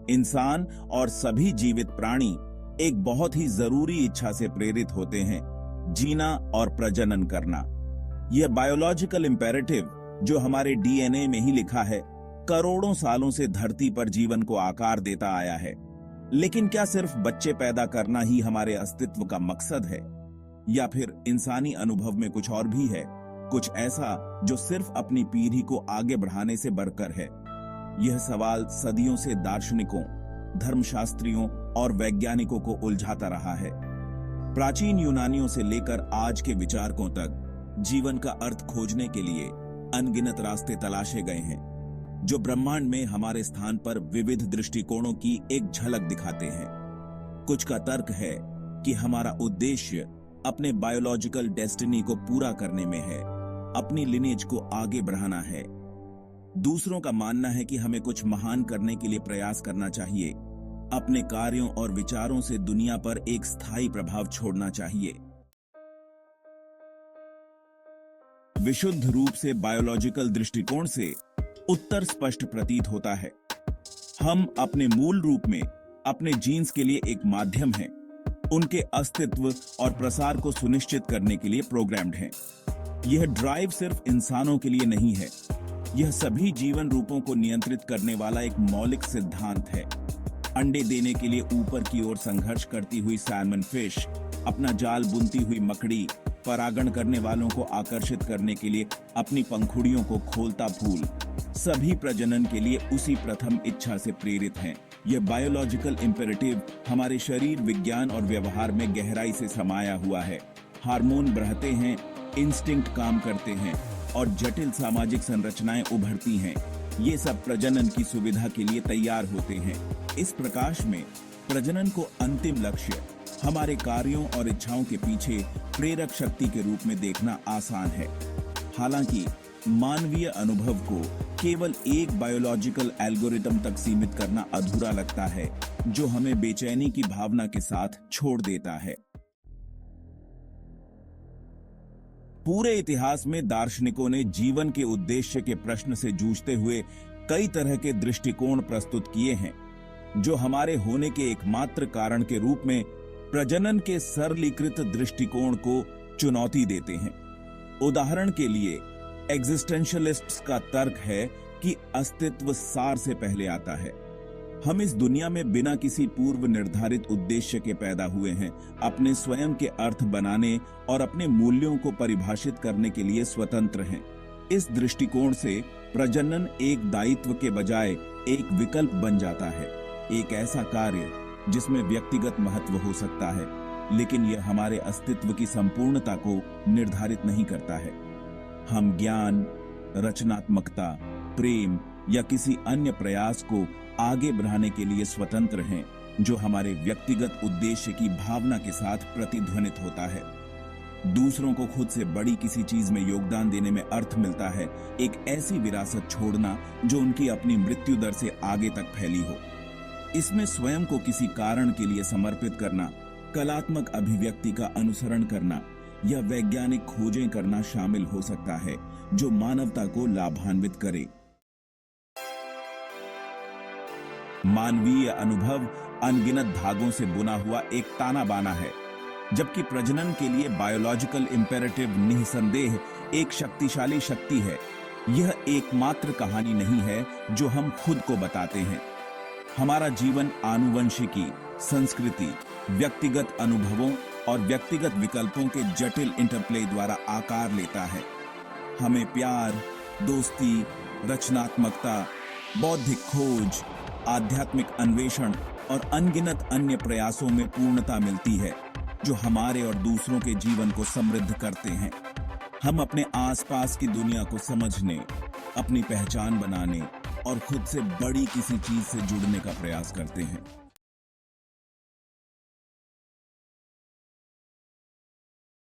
इंसान और सभी जीवित प्राणी एक बहुत ही जरूरी इच्छा से प्रेरित होते हैं, जीना और प्रजनन करना। यह बायोलॉजिकल इंपेरेटिव जो हमारे डीएनए में ही लिखा है, करोड़ों सालों से धरती पर जीवन को आकार देता आया है। लेकिन क्या सिर्फ बच्चे पैदा करना ही हमारे अस्तित्व का मकसद है, या फिर इंसानी अनुभव में कुछ और भी है, कुछ ऐसा जो सिर्फ अपनी पीढ़ी को आगे बढ़ाने से बढ़कर है? यह सवाल सदियों से दार्शनिकों, धर्मशास्त्रियों और वैज्ञानिकों को उलझाता रहा है। प्राचीन यूनानियों से लेकर आज के विचारकों तक जीवन का अर्थ खोजने के लिए अनगिनत रास्ते तलाशे गए हैं, जो ब्रह्मांड में हमारे स्थान पर विविध दृष्टिकोणों की एक झलक दिखाते हैं। कुछ का तर्क है कि हमारा उद्देश्य अपने बायोलॉजिकल डेस्टिनी को पूरा करने में है, अपनी लिनेज को आगे बढ़ाना है। दूसरों का मानना है कि हमें कुछ महान करने के लिए प्रयास करना चाहिए, अपने कार्यों और विचारों से दुनिया पर एक स्थायी प्रभाव छोड़ना चाहिए। विशुद्ध रूप से बायोलॉजिकल दृष्टिकोण से उत्तर स्पष्ट प्रतीत होता है। हम अपने मूल रूप में अपने जीन्स के लिए एक माध्यम हैं, उनके अस्तित्व और प्रसार को सुनिश्चित करने के लिए प्रोग्राम्ड हैं। यह ड्राइव सिर्फ इंसानों के लिए नहीं है, यह सभी जीवन रूपों को नियंत्रित करने वाला एक मौलिक सिद्धांत है। अंडे देने के लिए ऊपर की ओर संघर्ष करती हुई सैल्मन फिश, अपना जाल बुनती हुई मकड़ी, परागण करने वालों को आकर्षित करने के लिए अपनी पंखुड़ियों को खोलता फूल, सभी प्रजनन के लिए उसी प्रथम इच्छा से प्रेरित हैं। यह बायोलॉजिकल इंपेरेटिव हमारे शरीर, विज्ञान और व्यवहार में गहराई से समाया हुआ है। हार्मोन बढ़ते हैं, इंस्टिंक्ट काम करते हैं और जटिल सामाजिक संरचनाएं उभरती हैं। ये सब प्रजनन की सुविधा के लिए तैयार होते हैं। इस प्रकाश में प्रजनन को अंतिम लक्ष्य, हमारे कार्यों और इच्छाओं के पीछे प्रेरक शक्ति के रूप में देखना आसान है। हालांकि मानवीय अनुभव को केवल एक बायोलॉजिकल एल्गोरिथम तक सीमित करना अधूरा लगता है, जो हमें बेचैनी की भावना के साथ छोड़ देता है। पूरे इतिहास में दार्शनिकों ने जीवन के उद्देश्य के प्रश्न से जूझते हुए कई तरह के दृष्टिकोण प्रस्तुत किए हैं, जो हमारे होने के एकमात्र कारण के रूप में प्रजनन के सरलीकृत दृष्टिकोण को चुनौती देते हैं। उदाहरण के लिए, एग्जिस्टेंशियलिस्ट्स का तर्क है कि अस्तित्व सार से पहले आता है। हम इस दुनिया में बिना किसी पूर्व निर्धारित उद्देश्य के पैदा हुए हैं, अपने स्वयं के अर्थ बनाने और अपने मूल्यों को परिभाषित करने के लिए स्वतंत्र हैं। इस दृष्टिकोण से प्रजनन एक दायित्व के बजाय एक विकल्प बन जाता है, एक ऐसा कार्य जिसमें व्यक्तिगत महत्व हो सकता है, लेकिन यह हमारे अस्तित्व की संपूर्णता को निर्धारित नहीं करता है। हम ज्ञान, रचनात्मकता, प्रेम या किसी अन्य प्रयास को आगे बढ़ाने के लिए स्वतंत्र हैं, जो हमारे व्यक्तिगत उद्देश्य की भावना के साथ प्रतिध्वनित होता है। दूसरों को खुद से बड़ी किसी चीज में योगदान देने में अर्थ मिलता है, एक ऐसी विरासत छोड़ना जो उनकी अपनी मृत्यु दर से आगे तक फैली हो। इसमें स्वयं को किसी कारण के लिए समर्पित करना, कलात्मक अभिव्यक्ति का अनुसरण करना या वैज्ञानिक खोजें करना शामिल हो सकता है, जो मानवता को लाभान्वित करे। मानवीय अनुभव अनगिनत धागों से बुना हुआ एक ताना बाना है, जबकि प्रजनन के लिए बायोलॉजिकल इंपेरेटिव निस्संदेह एक शक्तिशाली शक्ति है। यह एकमात्र कहानी नहीं है जो हम खुद को बताते हैं। हमारा जीवन आनुवंशिकी, संस्कृति, व्यक्तिगत अनुभवों और व्यक्तिगत विकल्पों के जटिल इंटरप्ले द्वारा आकार लेता है। हमें प्यार, दोस्ती, रचनात्मकता, बौद्धिक खोज, आध्यात्मिक अन्वेषण और अनगिनत अन्य प्रयासों में पूर्णता मिलती है, जो हमारे और दूसरों के जीवन को समृद्ध करते हैं। हम अपने आसपास की दुनिया को समझने, अपनी पहचान बनाने और खुद से बड़ी किसी चीज से जुड़ने का प्रयास करते हैं।